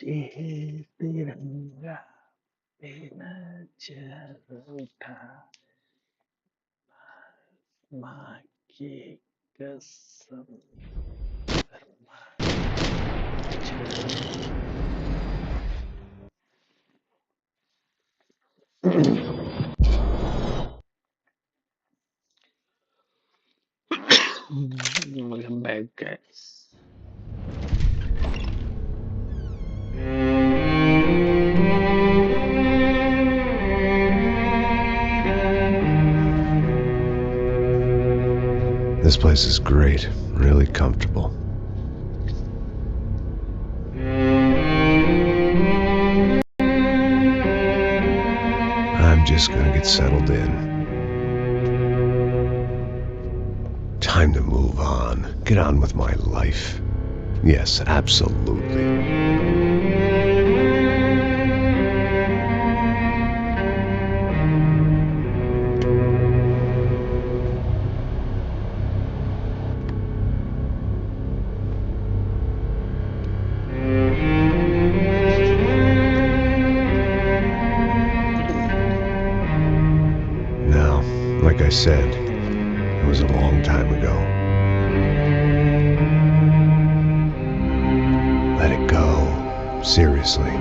ये तिरंगा पे न चलता माँ की कसम Welcome back, guys. This place is great, really comfortable. I'm just gonna get settled in. Time to move on, get on with my life. Yes, absolutely. Now, like I said, it was a long time ago. Let it go. Seriously.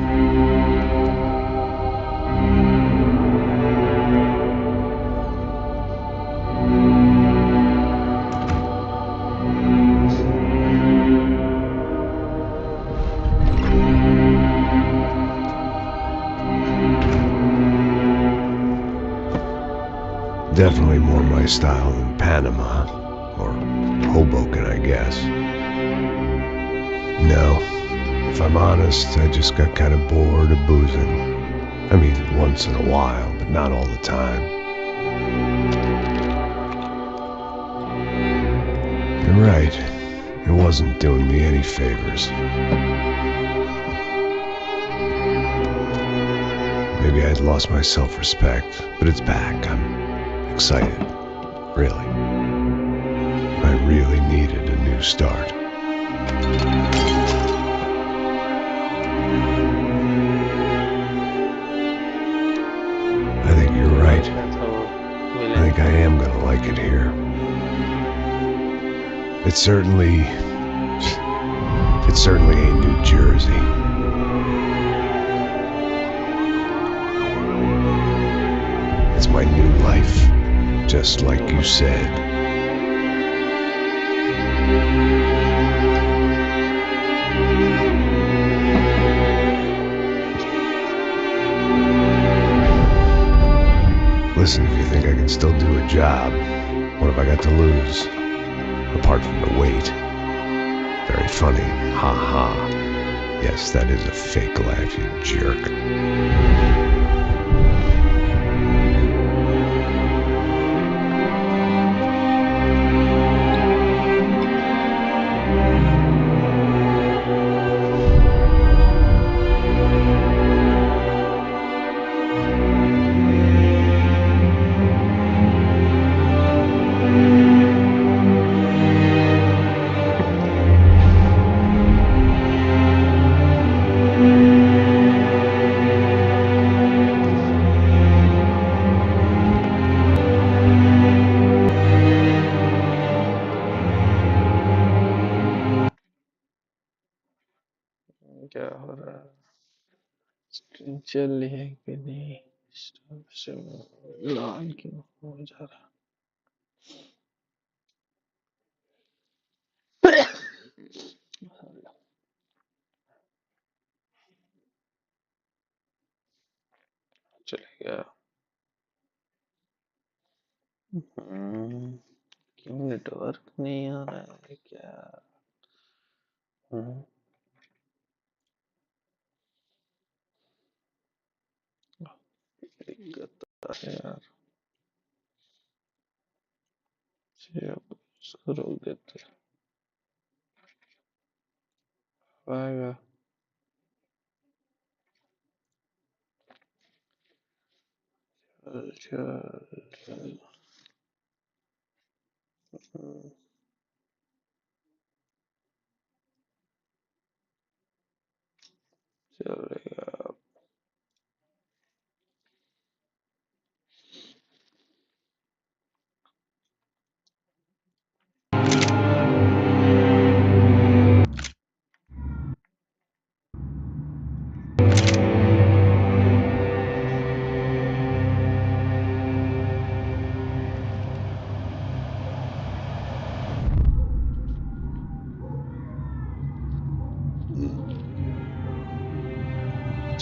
Definitely more my style than Panama, or Hoboken, I guess. No, if I'm honest, I just got kind of bored of boozing. I mean, once in a while, but not all the time. You're right, it wasn't doing me any favors. Maybe I'd lost my self-respect, but it's back. I'm excited, really. I really needed a new start. I think you're right. I think I am gonna like it here. It's certainly ain't New Jersey. It's my new life, just like you said. Listen, if you think I can still do a job, what have I got to lose? Apart from the weight. Very funny. Ha ha. Yes, that is a fake laugh, you jerk. क्या हो रहा है? Screen चल रही है कि नहीं? Stop से लाल क्यों हो जा रहा? चलेगा। क्यों नेटवर्क नहीं आ रहा है क्या? दिक्कत है यार। अब करोगे तो आएगा। चल चलेगा।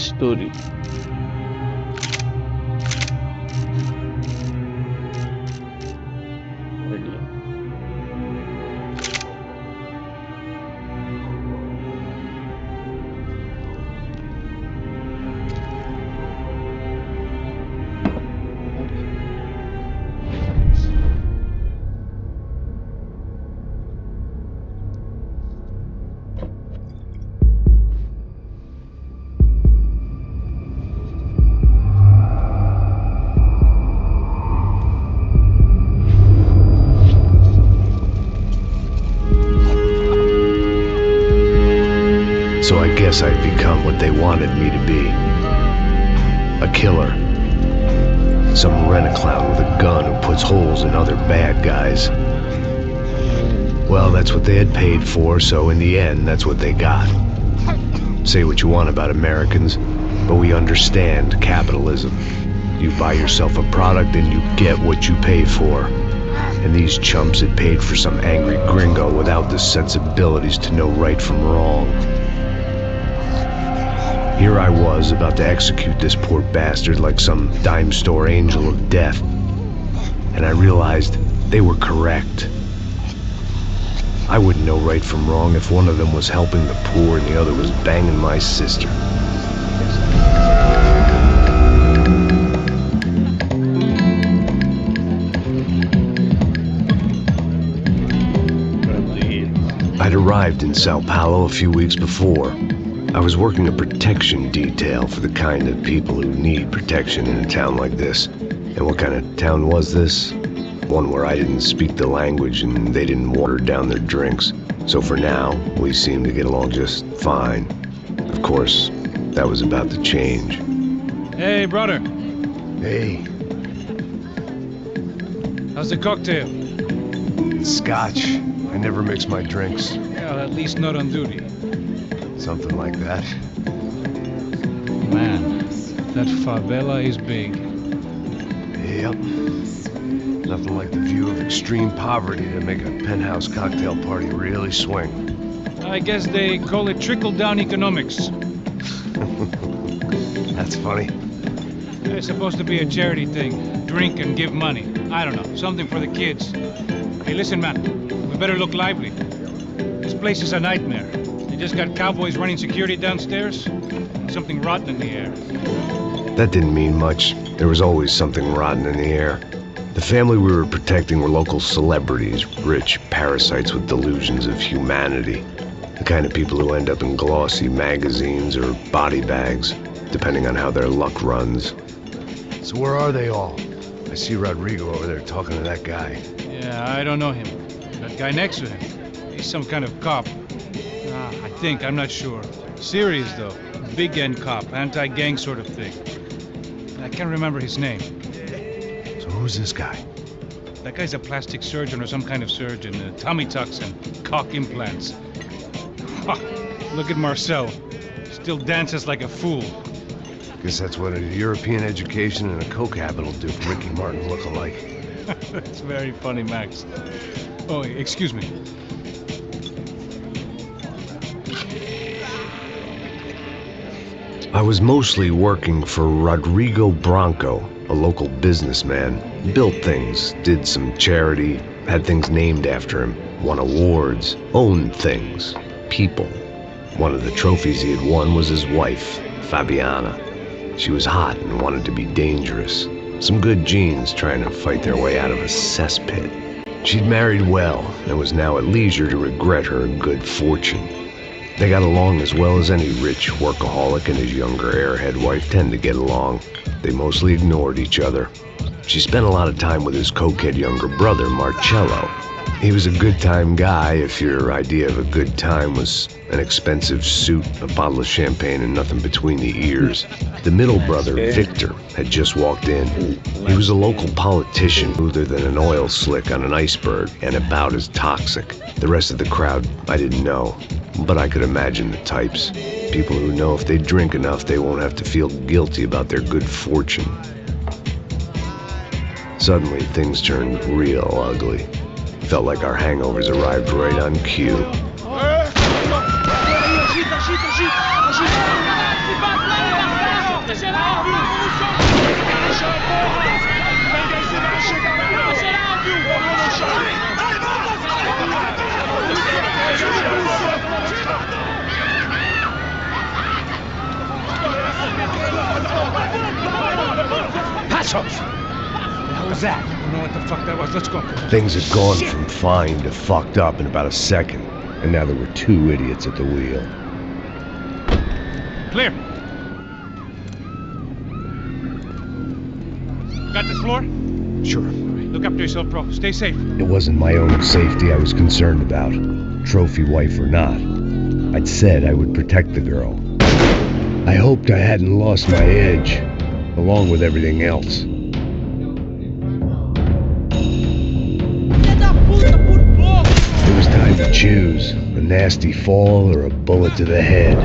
स्टोरी बढ़िया। So I guess I'd become what they wanted me to be. A killer. Some rent-a-clown with a gun who puts holes in other bad guys. Well, that's what they had paid for, so in the end, that's what they got. Say what you want about Americans, but we understand capitalism. You buy yourself a product and you get what you pay for. And these chumps had paid for some angry gringo without the sensibilities to know right from wrong. Here I was, about to execute this poor bastard like some dime store angel of death. And I realized they were correct. I wouldn't know right from wrong if one of them was helping the poor and the other was banging my sister. I'd arrived in Sao Paulo a few weeks before. I was working a protection detail for the kind of people who need protection in a town like this. And what kind of town was this? One where I didn't speak the language and they didn't water down their drinks. So for now, we seemed to get along just fine. Of course, that was about to change. Hey, brother. Hey, How's the cocktail? Scotch. I never mix my drinks. Yeah, at least not on duty. Something like that. Man, that favela is big. Yep. Nothing like the view of extreme poverty to make a penthouse cocktail party really swing. I guess they call it trickle-down economics. That's funny. It's supposed to be a charity thing. Drink and give money. I don't know, something for the kids. Hey, listen, man, we better look lively. This place is a nightmare. They just got cowboys running security downstairs. Something rotten in the air. That didn't mean much. There was always something rotten in the air. The family we were protecting were local celebrities, rich parasites with delusions of humanity. The kind of people who end up in glossy magazines or body bags, depending on how their luck runs. So where are they all? I see Rodrigo over there talking to that guy. Yeah, I don't know him. That guy next to him, he's some kind of cop. I think, I'm not sure. Serious though. Big end cop, anti-gang sort of thing. I can't remember his name. So who's this guy? That guy's a plastic surgeon or some kind of surgeon. Tummy tucks and cock implants. Look at Marcel. Still dances like a fool. Guess that's what a European education and a coke habit will do for Ricky Martin look-alike. That's very funny, Max. Oh, excuse me. I was mostly working for Rodrigo Branco, a local businessman. Built things, did some charity, had things named after him, won awards, owned things, people. One of the trophies he had won was his wife, Fabiana. She was hot and wanted to be dangerous. Some good genes trying to fight their way out of a cesspit. She'd married well and was now at leisure to regret her good fortune. They got along as well as any rich workaholic and his younger airhead wife tend to get along. They mostly ignored each other. She spent a lot of time with his cokehead younger brother, Marcello. He was a good time guy if your idea of a good time was an expensive suit, a bottle of champagne, and nothing between the ears. The middle brother, Victor, had just walked in. He was a local politician, smoother than an oil slick on an iceberg, and about as toxic. The rest of the crowd, I didn't know, but I could imagine the types. People who know if they drink enough, they won't have to feel guilty about their good fortune. Suddenly, things turned real ugly. Felt like our hangovers arrived right on cue. Passos! What was that? I don't know what the fuck that was. Let's go. Things had gone from fine to fucked up in about a second, and now there were two idiots at the wheel. Clear. Got this floor? Sure. Right, look after yourself, bro. Stay safe. It wasn't my own safety I was concerned about, trophy wife or not. I'd said I would protect the girl. I hoped I hadn't lost my edge, along with everything else. It was time to choose, a nasty fall or a bullet to the head.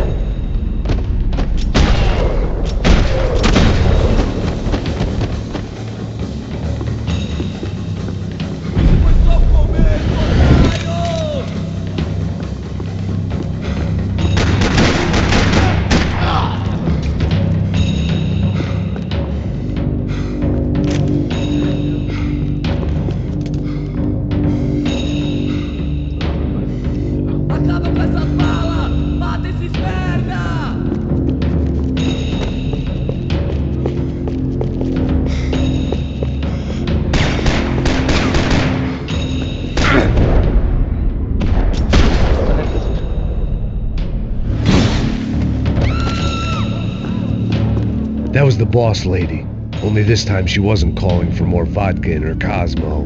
That was the boss lady, only this time she wasn't calling for more vodka in her Cosmo.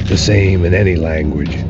The same in any language.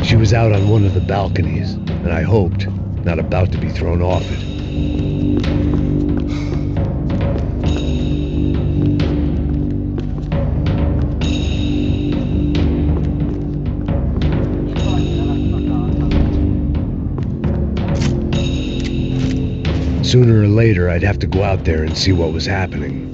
She was out on one of the balconies, and I hoped not about to be thrown off it. Sooner or later, I'd have to go out there and see what was happening.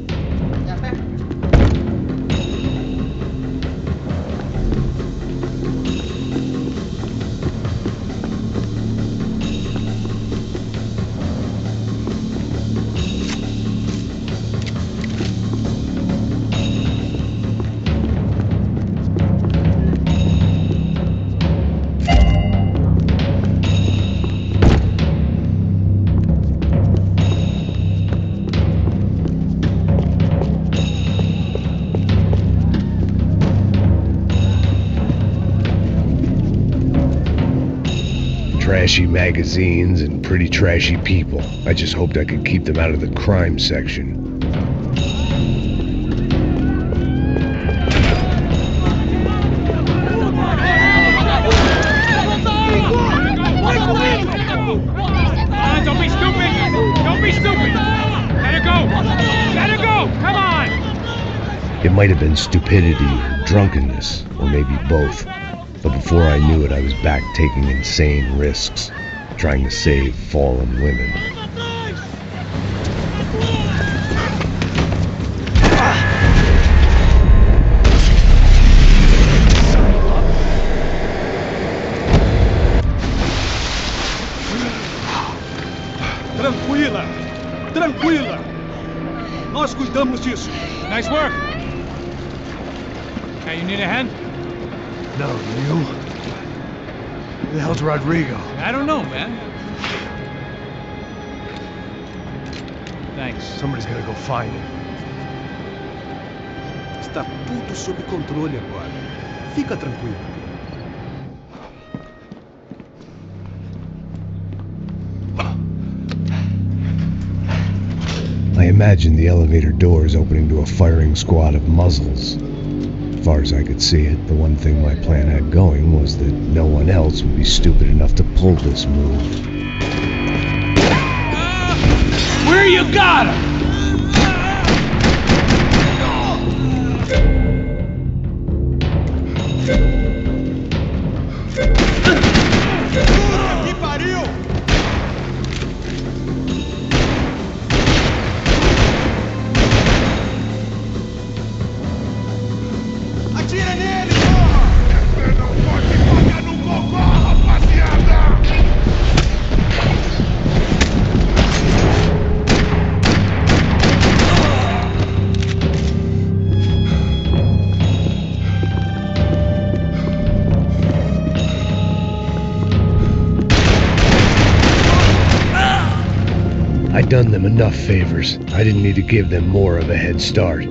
Trashy magazines and pretty trashy people. I just hoped I could keep them out of the crime section. Don't be stupid! Don't be stupid! Let her go! Let her go! Come on! It might have been stupidity or drunkenness, or maybe both. But before I knew it, I was back taking insane risks, trying to save fallen women. Tranquila! Tranquila! Nós cuidamos disso. Nice work. Hey, you need a hand? No, you? Who the hell's Rodrigo? I don't know, man. Thanks. Somebody's gonna go find him. Está tudo sob controle agora. Fica tranquilo. I imagined the elevator doors opening to a firing squad of muzzles. As far as I could see it, the one thing my plan had going was that no one else would be stupid enough to pull this move. Where you got him? Que pariu! Atira nele, porra! Você não pode pagar no cocô, rapaziada! I'd done them enough favors. I didn't need to give them more of a head start.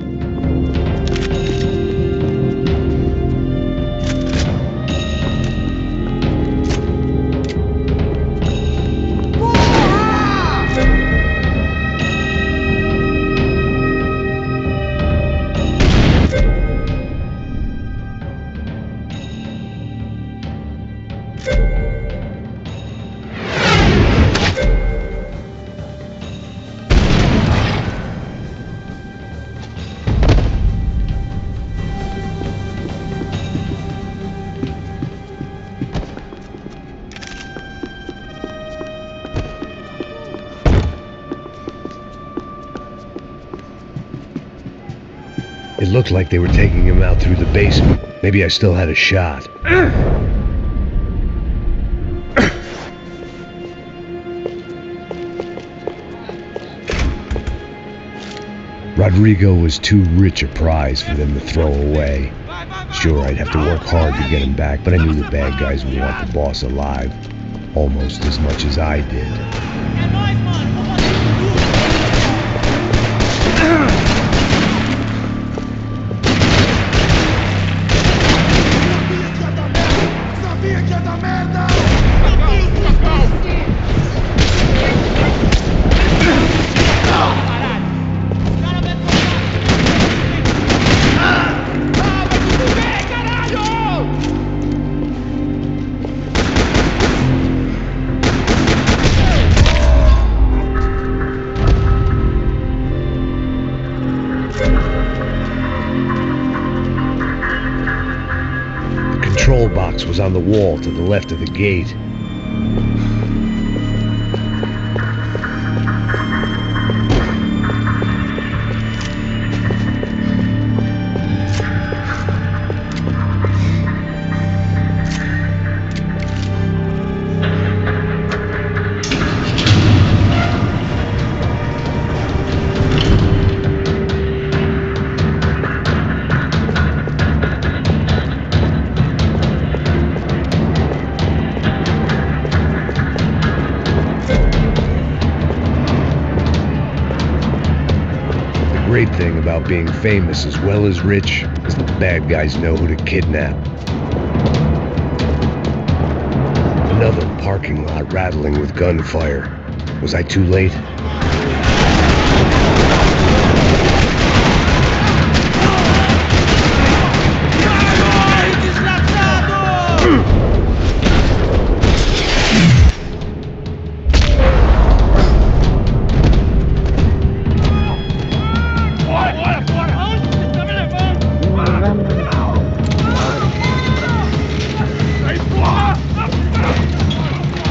It looked like they were taking him out through the basement. Maybe I still had a shot. Rodrigo was too rich a prize for them to throw away. Sure, I'd have to work hard to get him back, but I knew the bad guys would want the boss alive almost as much as I did. Sabia que ia dar merda! The control box was on the wall to the left of the gate. The great thing about being famous as well as rich is the bad guys know who to kidnap. Another parking lot rattling with gunfire. Was I too late?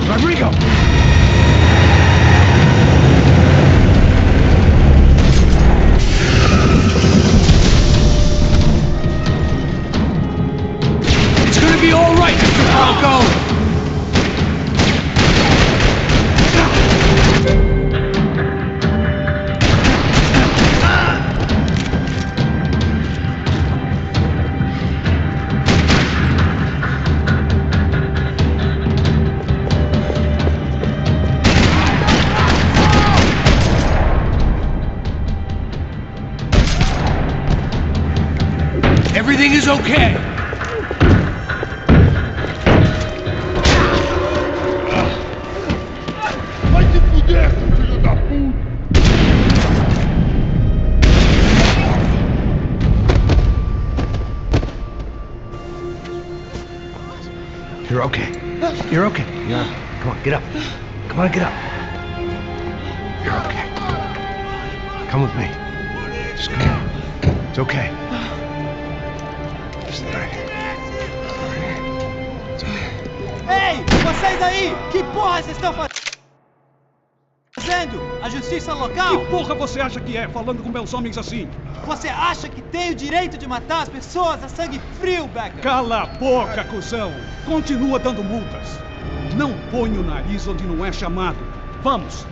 Rodrigo! Everything is okay. Vai te fuder, seu filho da puta! You're okay. You're okay. Yeah. Come on, get up. Come on, get up. You're okay. Come with me. Just come on. It's okay. Just lie here. It's okay. Ei, vocês aí! Que porra vocês estão fazendo? A justiça local? Que porra você acha que é, falando com meus homens assim? Você acha que tem o direito de matar as pessoas a sangue frio, Becker? Cala a boca, cuzão! Continua dando multas. Não põe o nariz onde não é chamado. Vamos!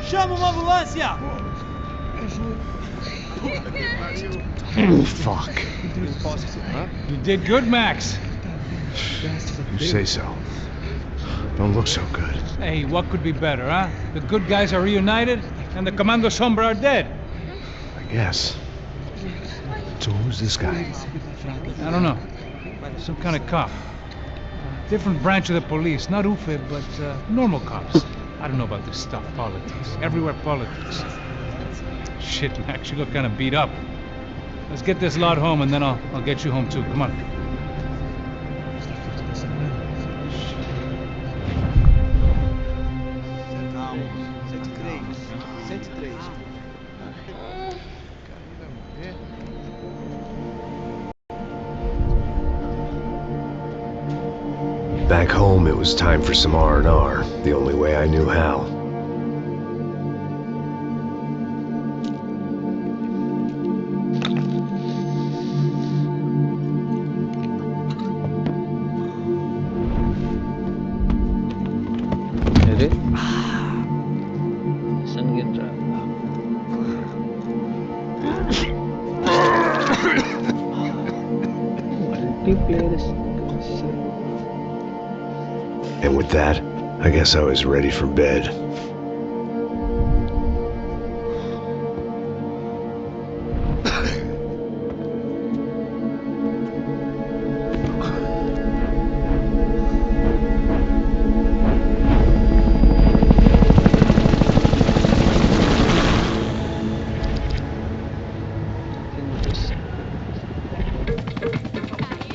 Chama uma ambulância! Fuck. You did good, Max. You say so. Don't look so good. Hey, what could be better, huh? The good guys are reunited, and the Commando Sombra are dead. I guess. So who's this guy? I don't know. Some kind of cop. Different branch of the police. Not UFE, but normal cops. I don't know about this stuff. Politics. Everywhere politics. Shit, Max, you look kind of beat up. Let's get this lot home, and then I'll get you home too. Come on. Back home, it was time for some R&R, the only way I knew how. अरे संगीत multiplayer And with that, I guess I was ready for bed.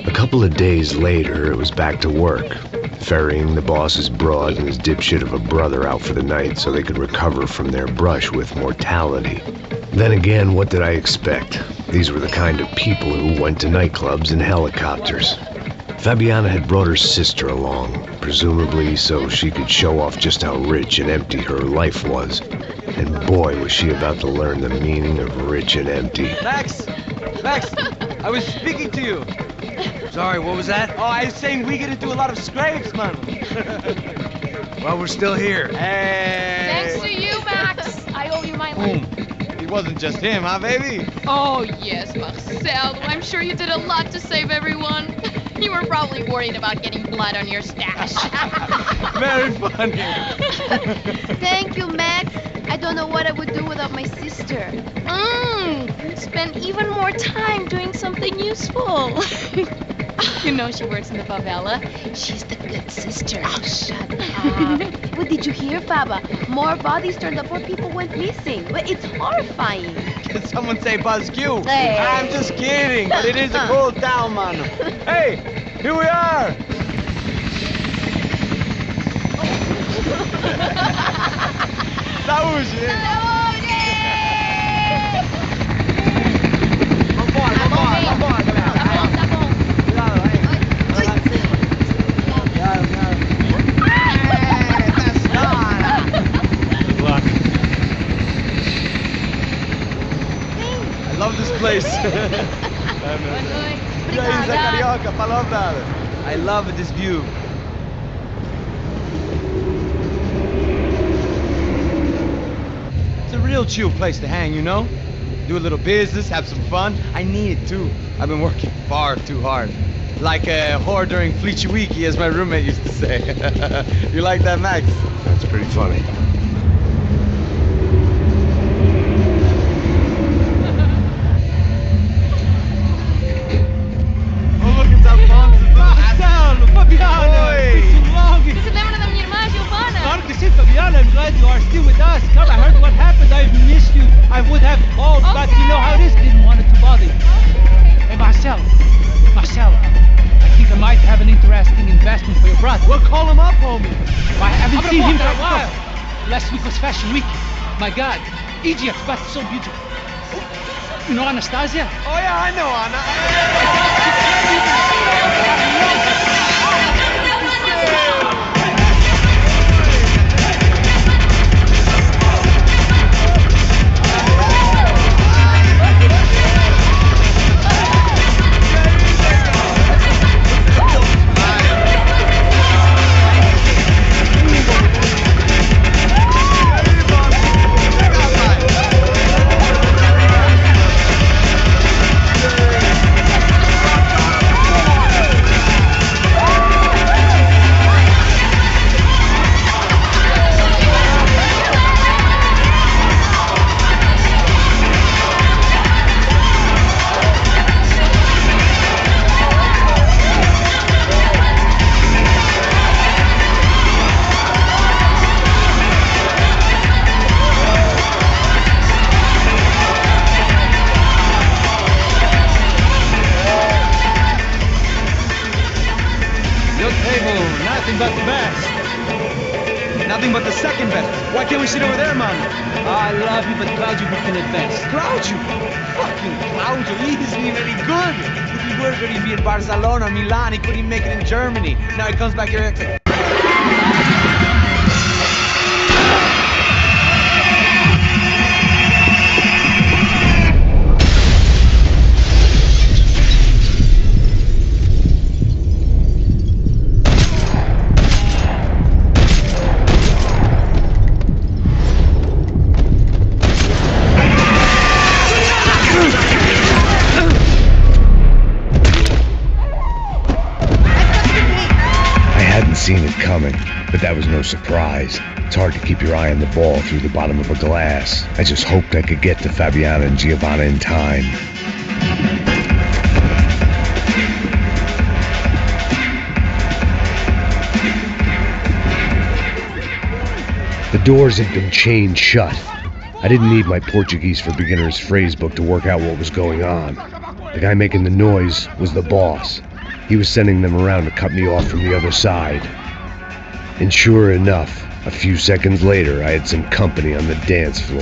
A couple of days later, it was back to work, ferrying the boss's broad and his dipshit of a brother out for the night so they could recover from their brush with mortality. Then again, what did I expect? These were the kind of people who went to nightclubs in helicopters. Fabiana had brought her sister along, presumably so she could show off just how rich and empty her life was. And boy, was she about to learn the meaning of rich and empty. Max! Max! I was speaking to you! Sorry, what was that? Oh, I was saying we get into a lot of scrapes, man. Well, we're still here. Hey! Thanks to you, Max. I owe you my life. It wasn't just him, huh, baby? Oh, yes, Marcel. I'm sure you did a lot to save everyone. You were probably worried about getting blood on your stash. Very funny. Thank you, Max. I don't know what I would do without my sister. Spend even more time doing something useful. You know she works in the favela. She's the good sister. Oh, shut up. What did you hear, Faba? More bodies turned up where people went missing. But it's horrifying. Can someone say Buzz Q? Hey. I'm just kidding, but it is a cool town, man. Hey, here we are. Saúde! Vambora, galera. Tá bom. Cuidado, aí. Vai lá em cima. Cuidado. Good luck. I love this place. E aí, Zé Carioca, falou, brother. I love this view. It's a real chill place to hang, you know? Do a little business, have some fun. I need it too. I've been working far too hard. Like a whore during Fleechy Weeky, as my roommate used to say. You like that, Max? That's pretty funny. week was Fashion Week. My God, Egypt, but so beautiful. You know Anastasia? Oh yeah, I know Anna. Nothing but the best. Nothing but the second best. Why can't we sit over there, man? I love you, but Claudio looking at best. Claudio? Fucking Claudio, he isn't even any good. If he were good, he'd be in Barcelona, Milan, he couldn't even make it in Germany. Now he comes back here and like... Seen it coming, but that was no surprise. It's hard to keep your eye on the ball through the bottom of a glass. I just hoped I could get to Fabiana and Giovanna in time. The doors had been chained shut. I didn't need my Portuguese for Beginners phrase book to work out what was going on. The guy making the noise was the boss. He was sending them around to cut me off from the other side. And sure enough, a few seconds later, I had some company on the dance floor.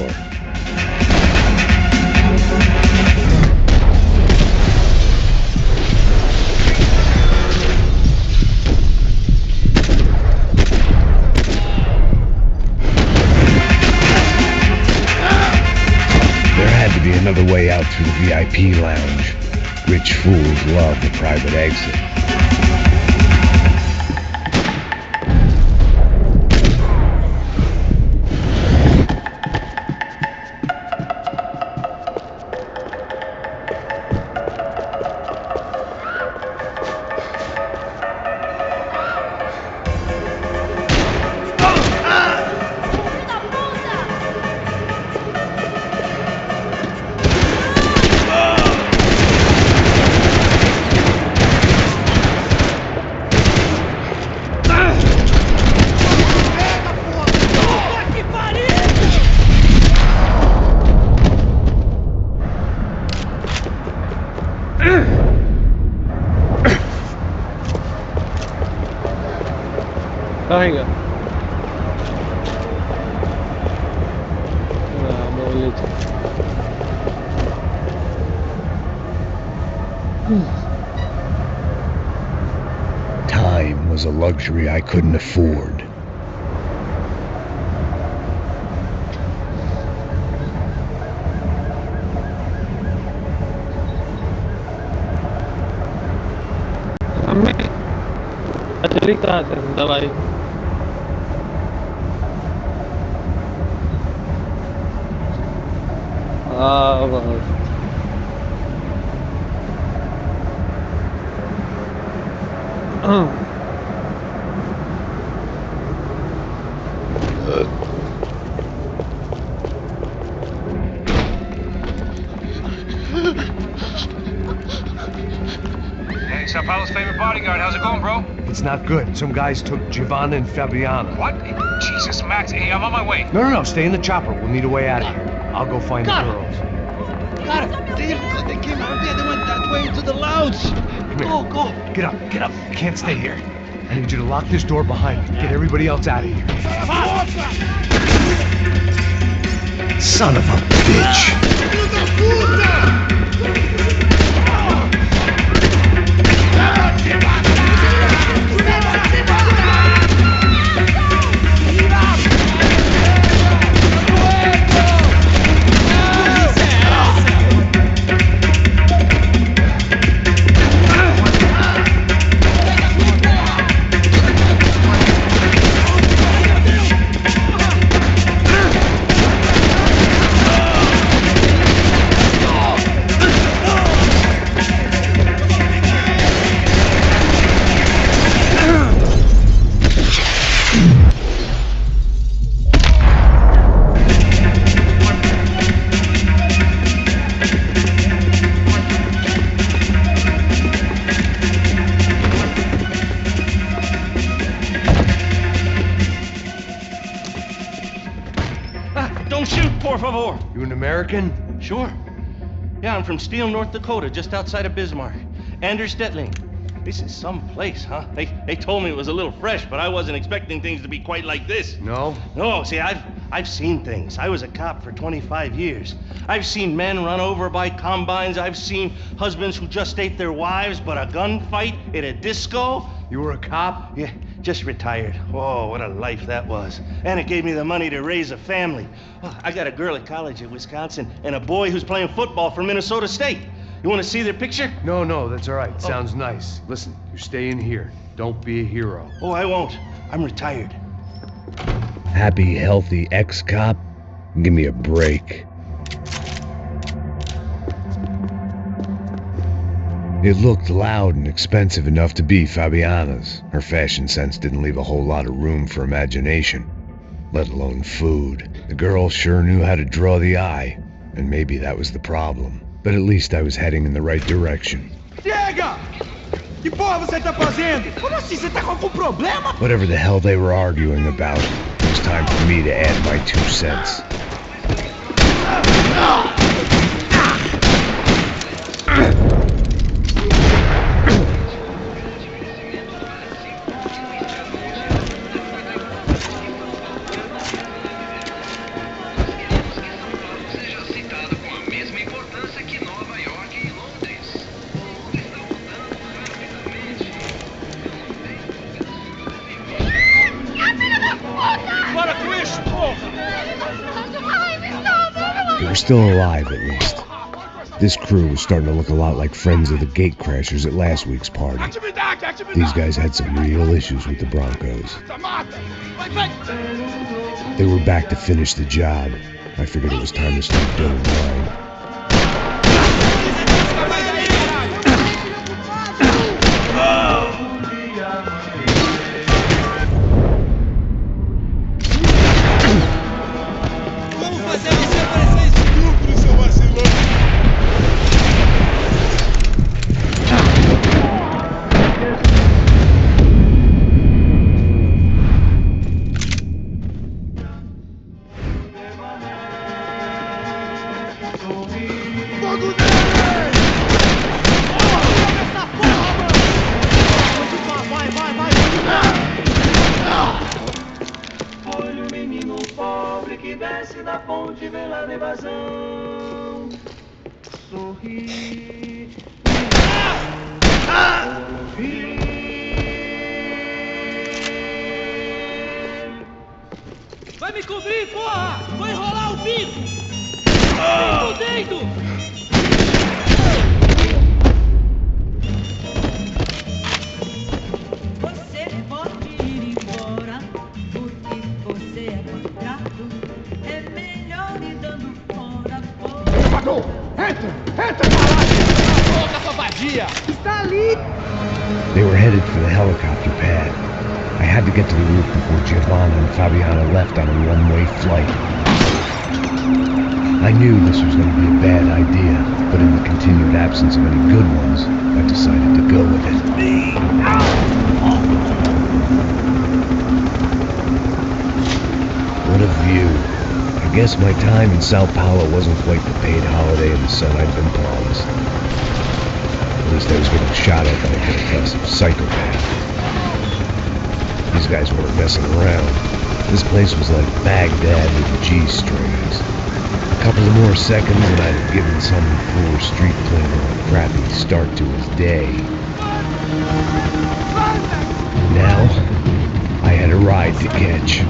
There had to be another way out through the VIP lounge. Rich fools love the private exit. Carrega. Time was a luxury I couldn't afford. Actually, कहाँ से दवाई? हाँ बहुत. Hey, Sao Paulo's favorite bodyguard. How's it going, bro? It's not good. Some guys took Giovanna and Fabiana. What? Jesus, Max. Hey, I'm on my way. No, stay in the chopper. We'll need a way out of here. I'll go find the girls. God, they came out there. They went that way into the lounge. Go. Get up. You can't stay here. I need you to lock this door behind me. Get everybody else out of here. Son of a bitch. Don't shoot, por favor. You an American? Sure. Yeah, I'm from Steele, North Dakota, just outside of Bismarck. Anders Detling. This is some place, huh? They told me it was a little fresh, but I wasn't expecting things to be quite like this. No? No, see, I've seen things. I was a cop for 25 years. I've seen men run over by combines. I've seen husbands who just ate their wives, but a gunfight at a disco? You were a cop? Yeah, just retired. Oh, what a life that was. And it gave me the money to raise a family. Oh, I got a girl at college at Wisconsin and a boy who's playing football for Minnesota State. You want to see their picture? No, that's all right. Sounds nice. Listen, you're staying here. Don't be a hero. Oh, I won't. I'm retired. Happy, healthy ex-cop? Give me a break. It looked loud and expensive enough to be Fabiana's. Her fashion sense didn't leave a whole lot of room for imagination, let alone food. The girl sure knew how to draw the eye, and maybe that was the problem. But at least I was heading in the right direction. Chega! Que porra você tá fazendo? Como assim? Você tá com algum problema? Whatever the hell they were arguing about, it was time for me to add my 2 cents. They were still alive, at least. This crew was starting to look a lot like friends of the gatecrashers at last week's party. These guys had some real issues with the Broncos. They were back to finish the job. I figured it was time to start building mine. Vai me cobrir, porra! Vou enrolar o bico! Vem fudendo! Você pode ir embora, porque você é contrato. É melhor ir dando fora. Pagou! Entra, caralho! Boca, sua vadia! Está ali! They were headed for the helicopter pad. I had to get to the roof before Giovanna and Fabiana left on a one-way flight. I knew this was going to be a bad idea, but in the continued absence of any good ones, I decided to go with it. What a view. I guess my time in Sao Paulo wasn't quite the paid holiday in the sun I'd been promised. At least I was getting shot at by a first-class psychopath. guys weren't messing around. This place was like Baghdad with the G-strings. A couple of more seconds and I'd have given some poor street cleaner a crappy start to his day. Now, I had a ride to catch.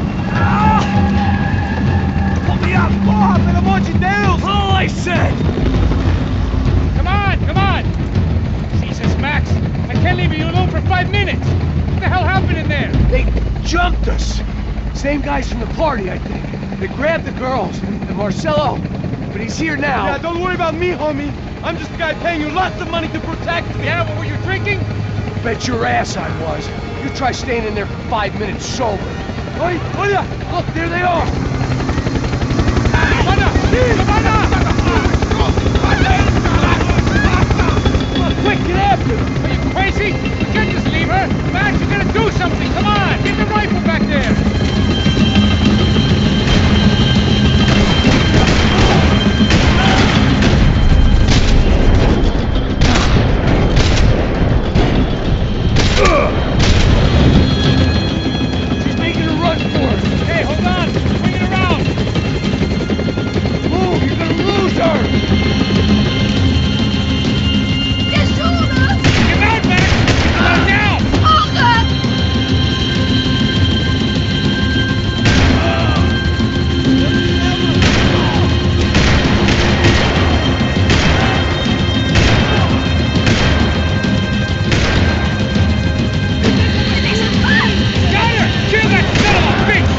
Put me up, porra, pelo amor de Deus! All I said! Come on! Jesus, Max, I can't leave you alone for 5 minutes. What the hell happened in there? They jumped us. Same guys from the party, I think. They grabbed the girls and Marcelo, but he's here now. Yeah, don't worry about me, homie. I'm just a guy paying you lots of money to protect me. Yeah, what were you drinking? Bet your ass I was. You try staying in there for 5 minutes sober. Oi, olha! Look, there they are. Come on, quick, get after them! Are you crazy? You can't just leave her. Max, you gotta do something. Come on, get the rifle back there. She's making a run for it. Hey, hold on. Swing it around. Move, you're gonna lose her. Get out, Max. Get down. Got her. Kill that son of a bitch.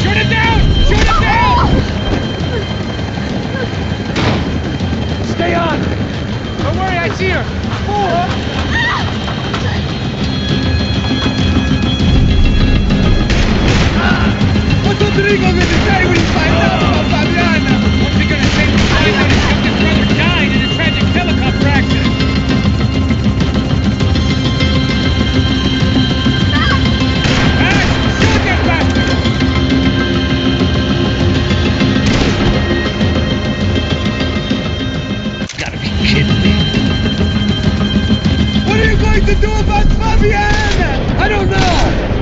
Shoot it down! Shoot it down! Stay on. Don't worry, I see her. What's Rodrigo gonna say when he finds out about Fabiana? What's he gonna say when he finds out his youngest brother died in a tragic helicopter accident? Max, shoot that bastard! Gotta be kidding me. What are you going to do about Fabiana? I don't know.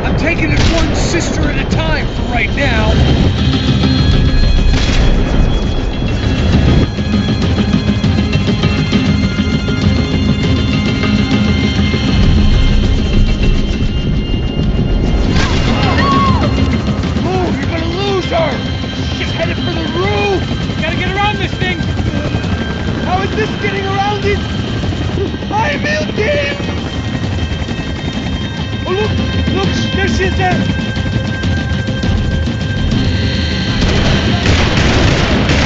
I'm taking it one sister at a time for right now. Move, you're gonna lose her. She's headed for the roof. Gotta get around this thing! How is this getting around it? Ay, meu Deus! Oh, look! There she is there!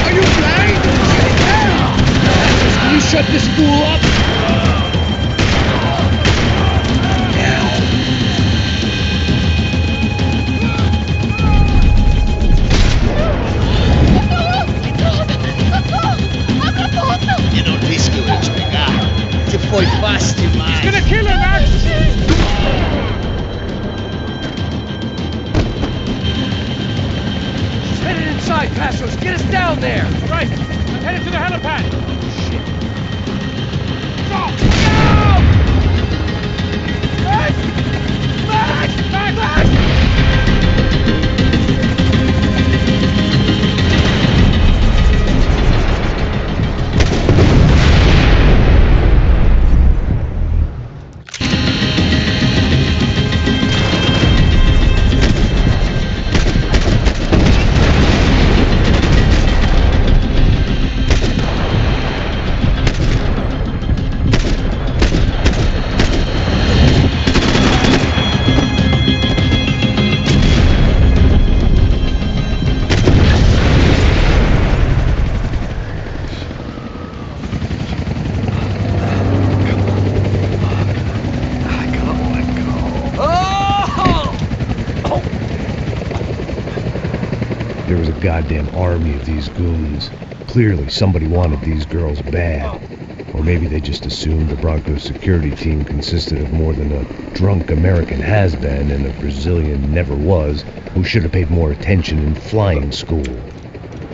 Are you blind? Can you shut this fool up? Eu não disse que eu ia te pegar. Você foi fácil demais. He's gonna kill her, Max! She's headed inside, Passos. Get us down there. All right, I'm headed to the helipad. Shit. Go! Max! there was a goddamn army of these goons. Clearly, somebody wanted these girls bad. Or maybe they just assumed the Broncos security team consisted of more than a drunk American has-been and a Brazilian never-was who should have paid more attention in flying school.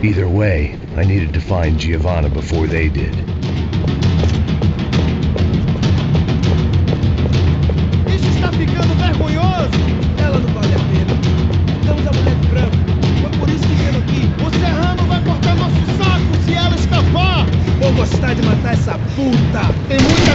Either way, I needed to find Giovanna before they did. Isso está ficando vergonhoso! Ela não vale a pena. Temos a mulher de branco. Foi por isso que viemos aqui. O serrano vai cortar nosso saco se ela escapar! Vou gostar de matar essa puta! Tem muita...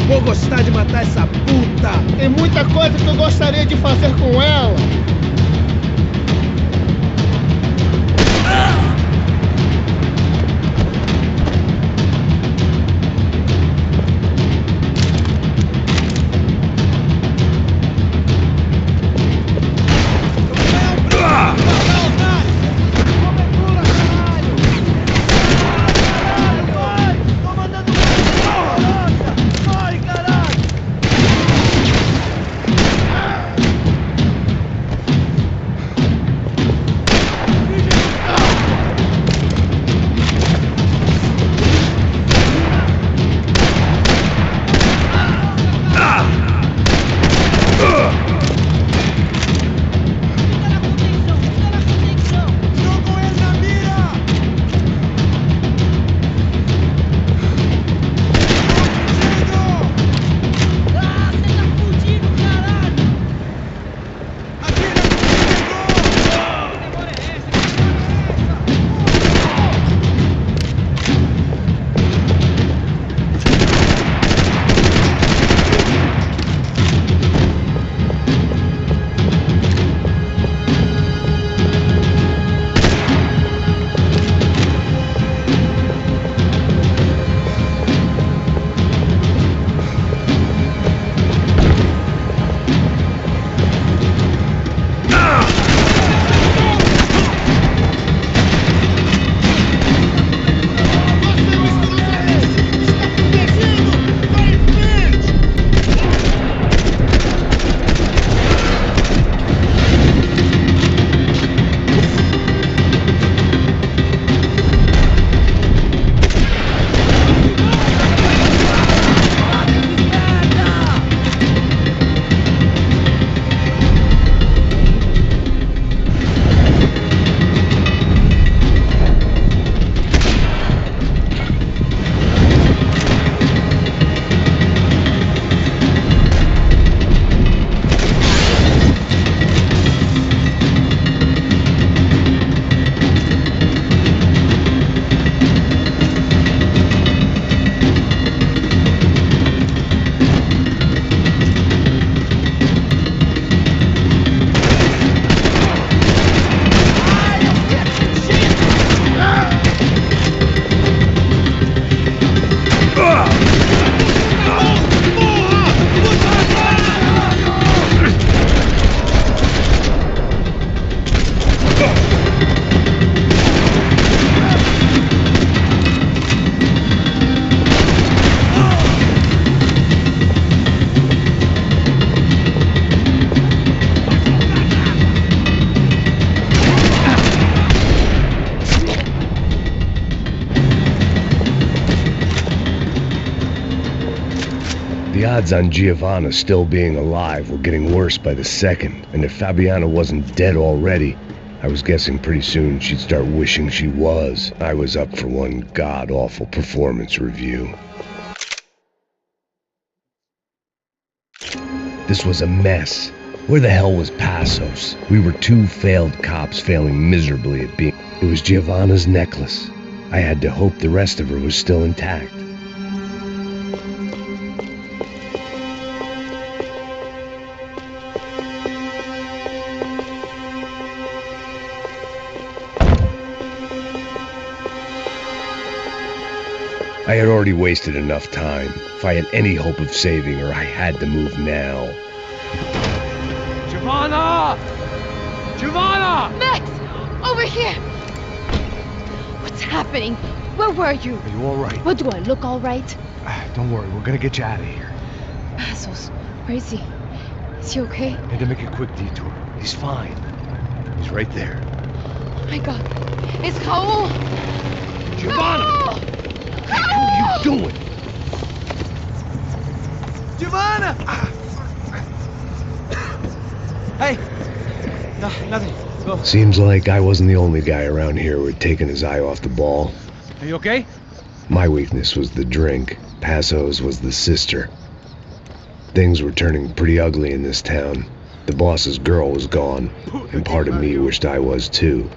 Vou gostar de matar essa puta! Tem muita coisa que eu gostaria de fazer com ela! The odds on Giovanna still being alive were getting worse by the second, and if Fabiana wasn't dead already, I was guessing pretty soon she'd start wishing she was. I was up for one god-awful performance review. This was a mess. Where the hell was Passos? We were two failed cops failing miserably at being... It was Giovanna's necklace. I had to hope the rest of her was still intact. I had already wasted enough time. If I had any hope of saving her, I had to move now. Giovanna! Giovanna! Max! Over here! What's happening? Where were you? Are you all right? What, do I look all right? Don't worry, we're gonna get you out of here. Passos, where is he? Is he okay? Had to make a quick detour. He's fine. He's right there. Oh my God. It's Raul! Giovanna! Raul! What are you doing? Giovanna! Hey! No, nothing. Go. Seems like I wasn't the only guy around here who had taken his eye off the ball. Are you okay? My weakness was the drink. Passos was the sister. Things were turning pretty ugly in this town. The boss's girl was gone, and part of me wished I was too.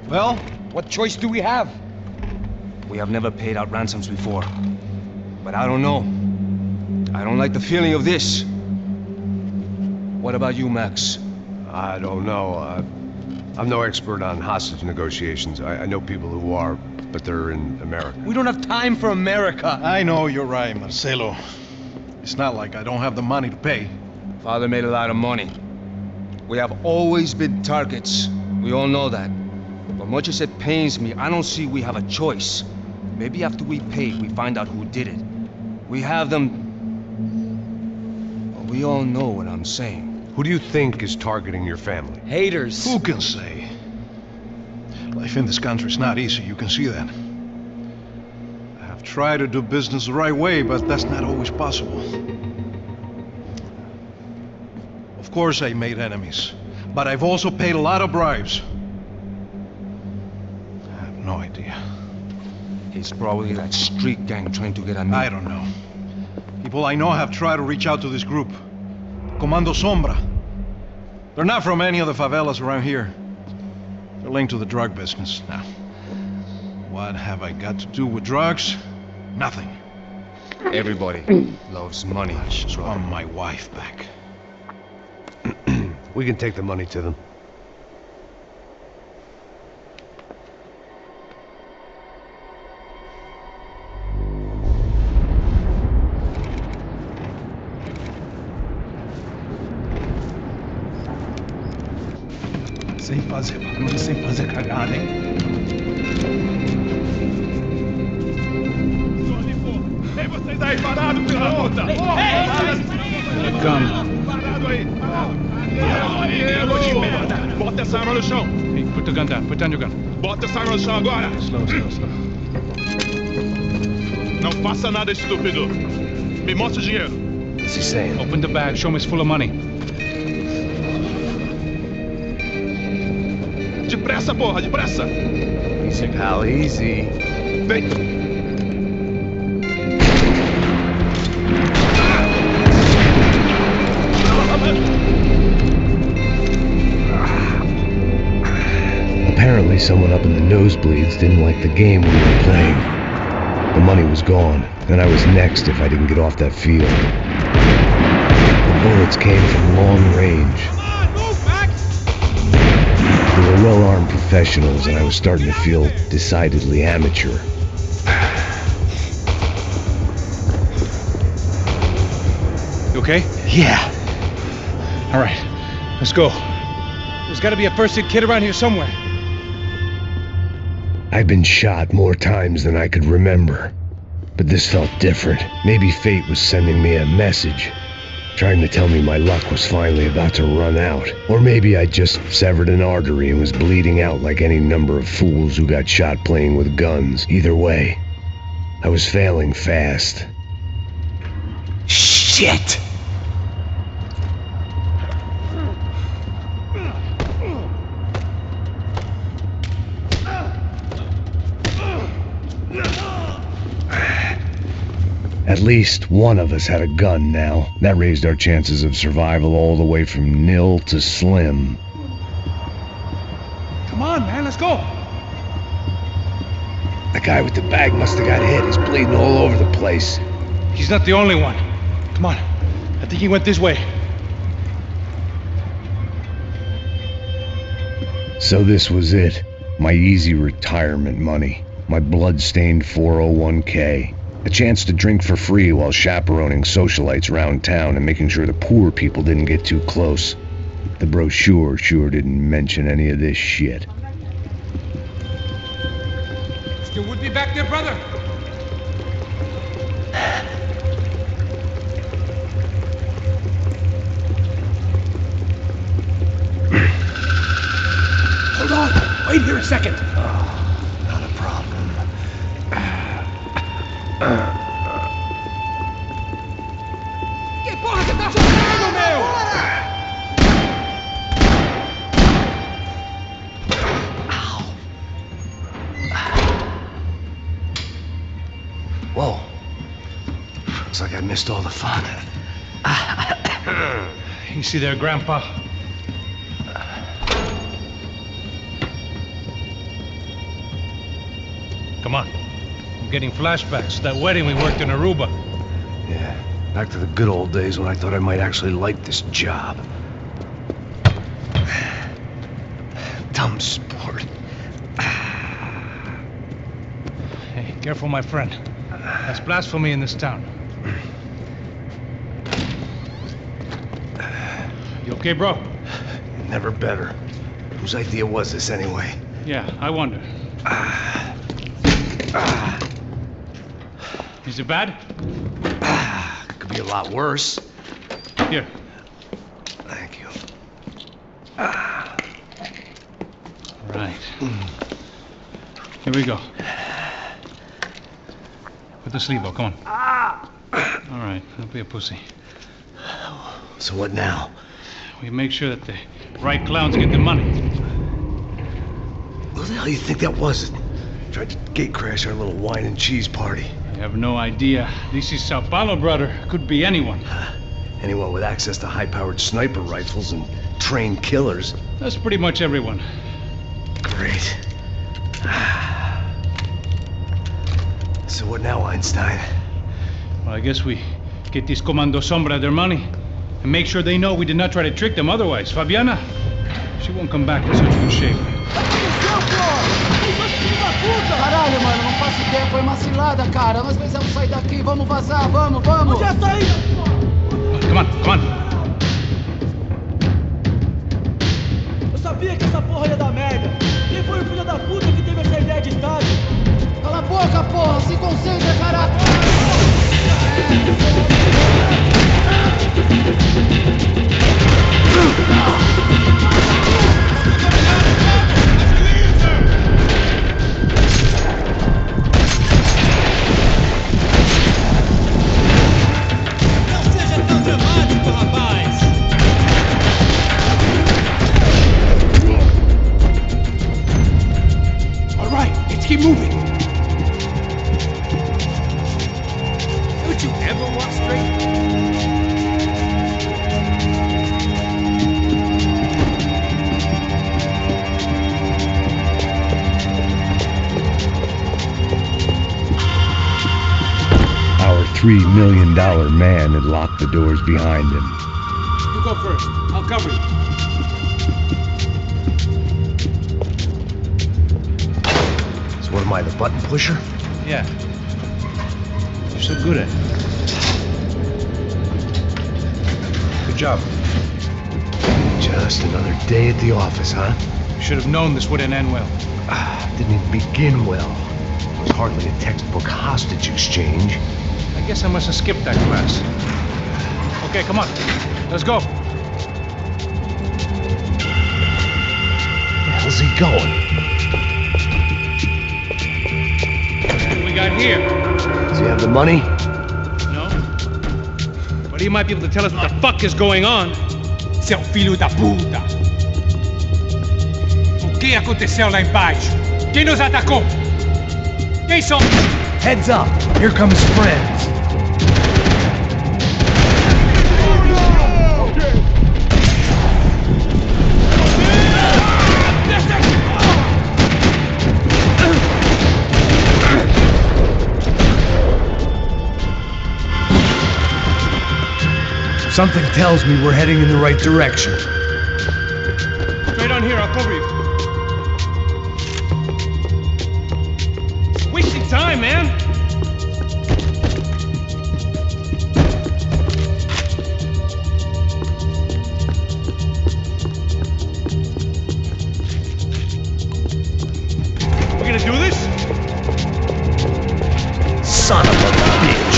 Well, what choice do we have? We have never paid out ransoms before. But I don't know. I don't like the feeling of this. What about you, Max? I don't know. I'm no expert on hostage negotiations. I know people who are, but they're in America. We don't have time for America. I know you're right, Marcelo. It's not like I don't have the money to pay. Father made a lot of money. We have always been targets. We all know that. But much as it pains me, I don't see we have a choice. Maybe after we pay, we find out who did it. We have them... But we all know what I'm saying. Who do you think is targeting your family? Haters. Who can say? Life in this country is not easy, you can see that. I have tried to do business the right way, but that's not always possible. Of course I made enemies, but I've also paid a lot of bribes. I have no idea. It's probably that street gang trying to get at me. I don't know. People I know have tried to reach out to this group. Comando Sombra. They're not from any of the favelas around here. They're linked to the drug business. Now, what have I got to do with drugs? Nothing. Everybody loves money. I just want my wife back. We can take the money to them. Sem fazer barulho, sem fazer cagada, hein? Ei, vocês aí parados, filha da puta! Calma. Parado aí! Bota essa arma no chão! Hey, put the gun down. Put down your gun. Bota essa arma no chão agora! Slow. Não faça nada estúpido! Me mostra o dinheiro! What's he saying? Open the bag. Show me it's full of money. Depressa, porra! Depressa! Easy, pal, easy. Vem! Apparently someone up in the nosebleeds didn't like the game we were playing. The money was gone, and I was next if I didn't get off that field. The bullets came from long range. They were well-armed professionals, and I was starting to feel decidedly amateur. You You okay? Yeah. All right, let's go. There's got to be a first aid kit around here somewhere. I've been shot more times than I could remember, but this felt different. Maybe fate was sending me a message, trying to tell me my luck was finally about to run out. Or maybe I just severed an artery and was bleeding out like any number of fools who got shot playing with guns. Either way, I was failing fast. Shit! At least one of us had a gun now. That raised our chances of survival all the way from nil to slim. Come on, man, let's go. The guy with the bag must have got hit. He's bleeding all over the place. He's not the only one. Come on. I think he went this way. So this was it. My easy retirement money. My blood-stained 401k. A chance to drink for free while chaperoning socialites around town and making sure the poor people didn't get too close. The brochure sure didn't mention any of this shit. Still would be back there, brother. Hold on! Wait here a second! Not a problem. Que porra você tá fazendo, meu? Whoa. Looks like I missed all the fun. You see there, Grandpa? Come on. I'm getting flashbacks to that wedding we worked in Aruba. Yeah, back to the good old days when I thought I might actually like this job. Dumb sport. Hey, careful, my friend. That's blasphemy in this town. You okay, bro? Never better. Whose idea was this anyway? Yeah, I wonder. Is it bad? Could be a lot worse. Here. Thank you. All right. Here we go. Put the sleeve on, come on. All right, don't be a pussy. So what now? We make sure that the right clowns get the money. What the hell do you think that was? Tried to gate crash our little wine and cheese party. I have no idea. This is Sao Paulo, brother. Could be anyone. Anyone with access to high-powered sniper rifles and trained killers. That's pretty much everyone. Great. So what now, Einstein? Well, I guess we get these Comando Sombra their money and make sure they know we did not try to trick them otherwise. Fabiana, she won't come back in such good shape. Caralho, mano, não faço ideia, foi uma cilada, cara. Nós precisamos sair daqui, vamos vazar, vamos! Onde é a saída? Come on, come on. Eu sabia que essa porra ia dar merda. Quem foi o filho da puta que teve essa ideia de estádio? Cala a boca, porra! Se concentra, caralho! All right, let's keep moving. Don't you ever walk straight? Our $3 million man had locked the doors behind him. You go first. I'll cover you. So what am I, the button pusher? Yeah. You're so good at it. job. Just another day at the office, huh? You should have known this wouldn't end well. Didn't even begin well. It was hardly a textbook hostage exchange. I guess I must have skipped that class. Okay, come on. Let's go. Where the hell's he going? What do we got here? Does he have the money? No. But he might be able to tell us what the fuck is going on. Seu filho da puta! O que aconteceu lá embaixo? Quem nos atacou? Quem são? Heads up! Here comes friends! Something tells me we're heading in the right direction. Straight on here, I'll cover you. Wasting time, man! We're gonna do this? Son of a bitch!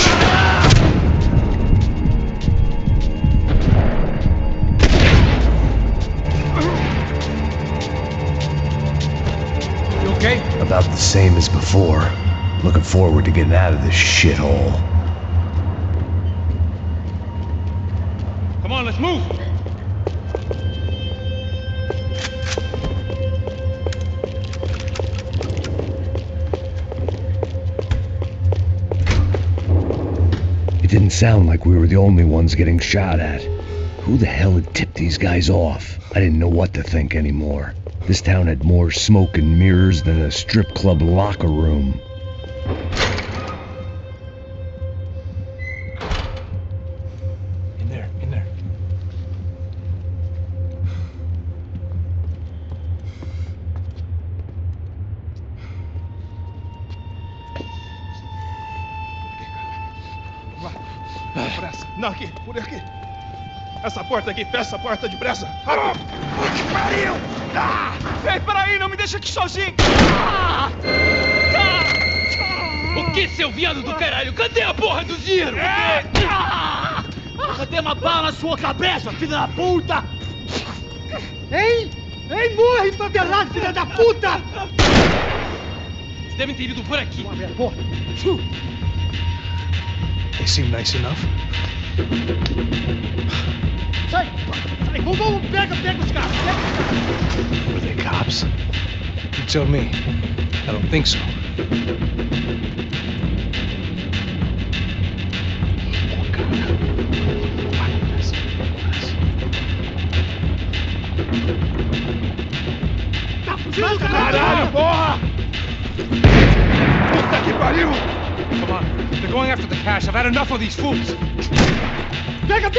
Okay? About the same as before. Looking forward to getting out of this shithole. Come on, let's move! It didn't sound like we were the only ones getting shot at. Who the hell had tipped these guys off? I didn't know what to think anymore. This town had more smoke and mirrors than a strip club locker room. In there, in there. Depressa. Não, aqui, por aqui. Essa porta aqui, fecha essa porta depressa. Rápido. Que pariu! Ei, peraí, não me deixa aqui sozinho. O que, seu viado do caralho? Cadê a porra do dinheiro? Cadê uma bala na sua cabeça, filha da puta? Ei! Ei, morre, favelado, filha da puta! Vocês devem ter ido por aqui. Vamos abrir a porta. They seem nice enough. Sai! Sai! Vamos, pega os caras! Were they cops? You tell me. I don't think so. Tá fugindo, Caralho, porra! Puta que pariu! Come on, they're going after the cash. I've had enough of these fools. Pega!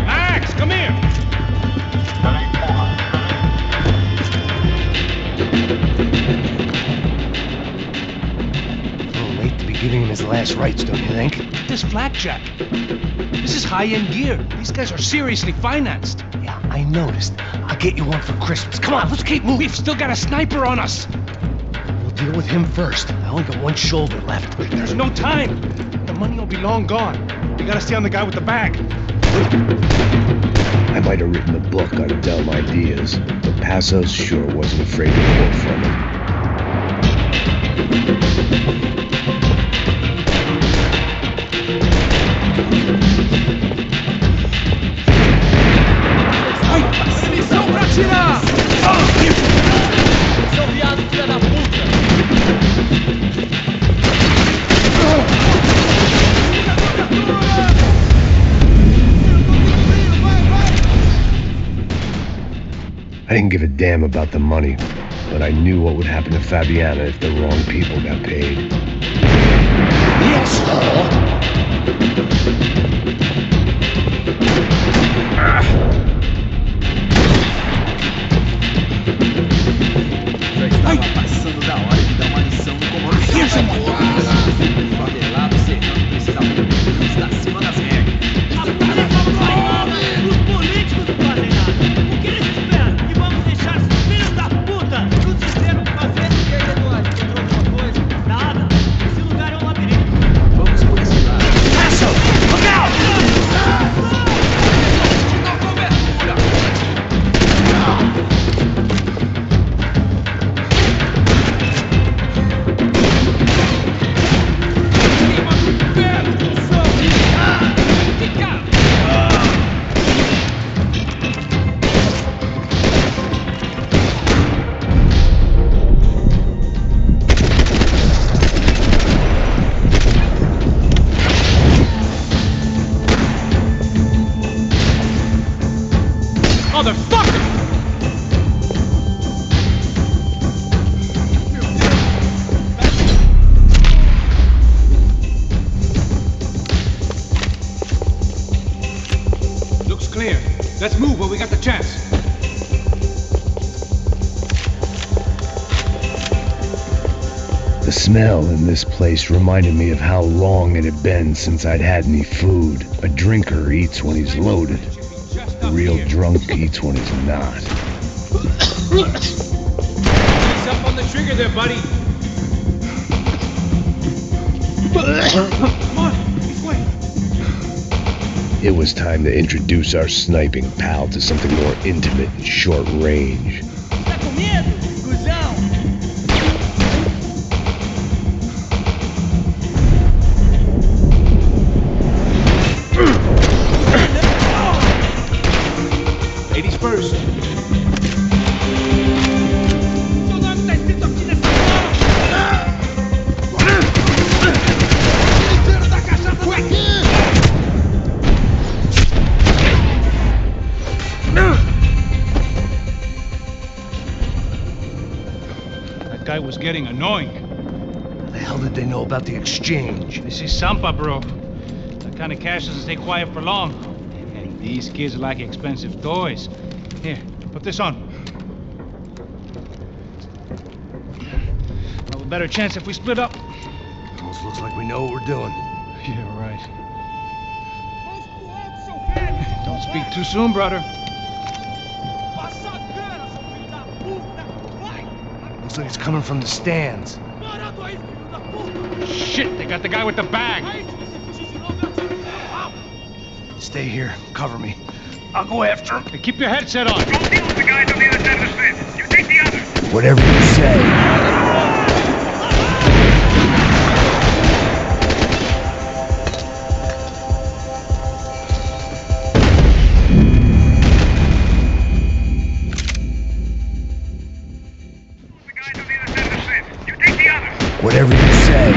Max, come here! Late to be giving him his last rites, don't you think? This blackjack. This is high-end gear. These guys are seriously financed. Yeah, I noticed. I'll get you one for Christmas. Come on, let's keep moving. We've still got a sniper on us. We'll deal with him first. I only got one shoulder left. There's no time. The money will be long gone. We gotta stay on the guy with the bag. I might have written a book on dumb ideas, but Passos sure wasn't afraid to quote from him. Missão pra tirar! Seu viado, filha da puta! I didn't give a damn about the money, but I knew what would happen to Fabiana if the wrong people got paid. Yes, Já estava passando da hora de dar uma lição no comando. Favelado serrano precisava de políticos acima das regras. Os políticos não fazem nada. O que eles esperam? Que vamos deixar esses filhos da puta nos dizer o que fazer? E aí, Eduardo, encontrou alguma coisa? Nada. Esse lugar é um labirinto. Vamos por esse lado. Marshall, look out! Looks clear. Let's move while we got the chance. The smell in this place reminded me of how long it had been since I'd had any food. A drinker eats when he's loaded. A real drunk eats when he's not. Ease up on the trigger there, buddy. Come on, this way. It was time to introduce our sniping pal to something more intimate and short range. Tá com medo, cuzão? Ladies first. Seu nome tá escrito aqui nessa bola. Tiro da cachaça tá aqui. That guy was getting annoying. The hell did they know about the exchange? This is Sampa, bro. That kind of cash doesn't stay quiet for long. And these kids like expensive toys. Here, put this on. Have a better chance if we split up. Almost looks like we know what we're doing. Yeah, right. Don't speak too soon, brother. Passa a grana, seu filho da puta. Vai. Looks like it's coming from the stands. Parado aí, filho da puta. Shit, they got the guy with the bag. Aí, se você fugir de novo, eu tiro no seu rabo. Stay here, cover me. I'll go after him. Hey, keep your headset on. Go deal with the guys on the other side of the fence. You take the others. Whatever you say. Whatever you say.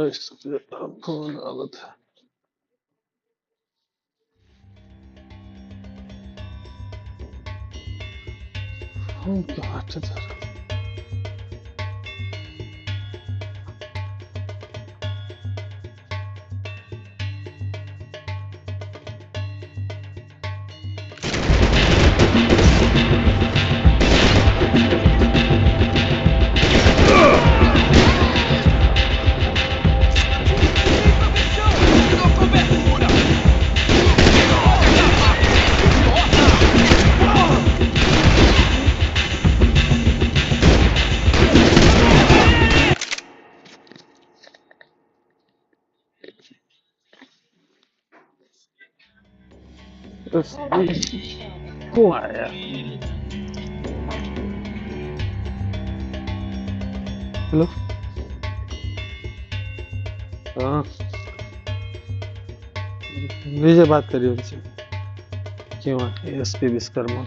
इसके phone हालत है phone क्यों हट जा रहा क्यों आया hello हाँ विजय बात करिए उनसे क्यों है SP Vishwakarma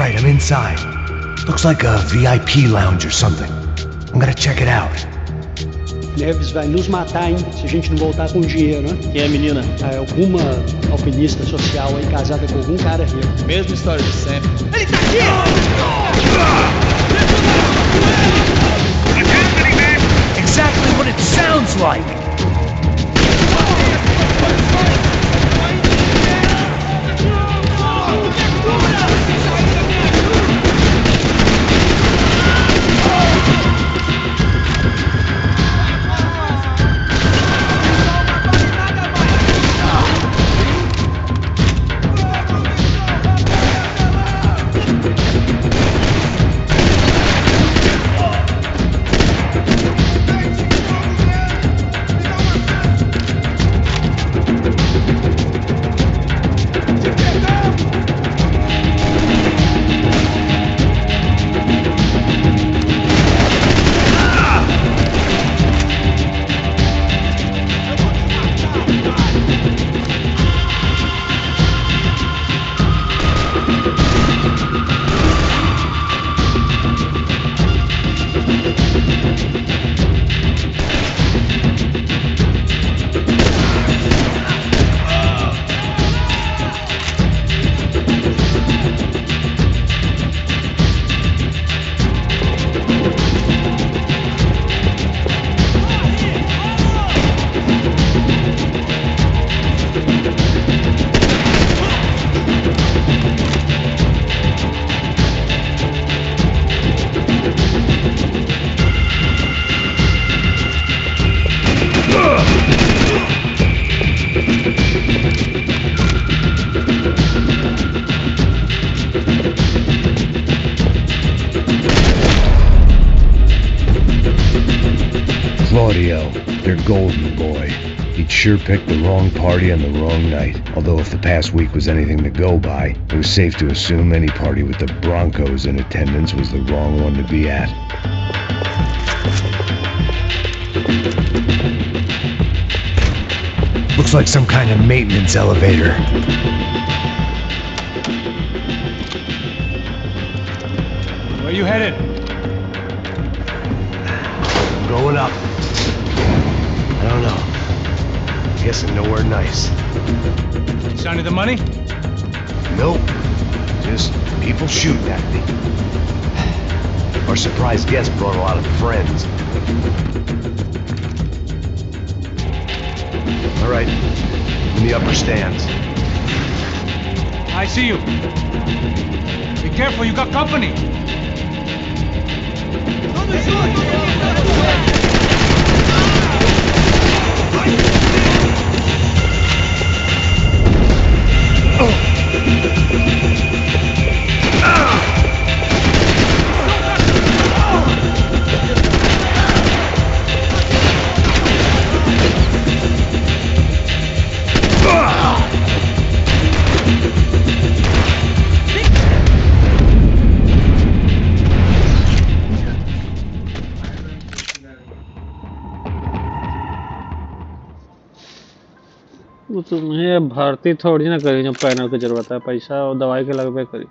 Alright, I'm inside. Looks like a VIP lounge or something. I'm gonna check it out. Neves vai nos matar, hein? Se a gente não voltar com dinheiro, né? Quem é a menina? É alguma alpinista social aí casada com algum cara rico. Mesma história de sempre. Ele tá aqui! Exactly what it sounds like! They're golden, boy. He'd sure picked the wrong party on the wrong night. Although if the past week was anything to go by, it was safe to assume any party with the Broncos in attendance was the wrong one to be at. Looks like some kind of maintenance elevator. Where are you headed? I'm going up. I don't know. Guessing nowhere nice. Sign of the money? Nope. Just people shooting at me. Our surprise guest brought a lot of friends. All right. In the upper stands. I see you. Be careful, you got company. तुम्हें भर्ती थोड़ी ना करी जो panel की जरूरत है पैसा और दवाई के लगभग करी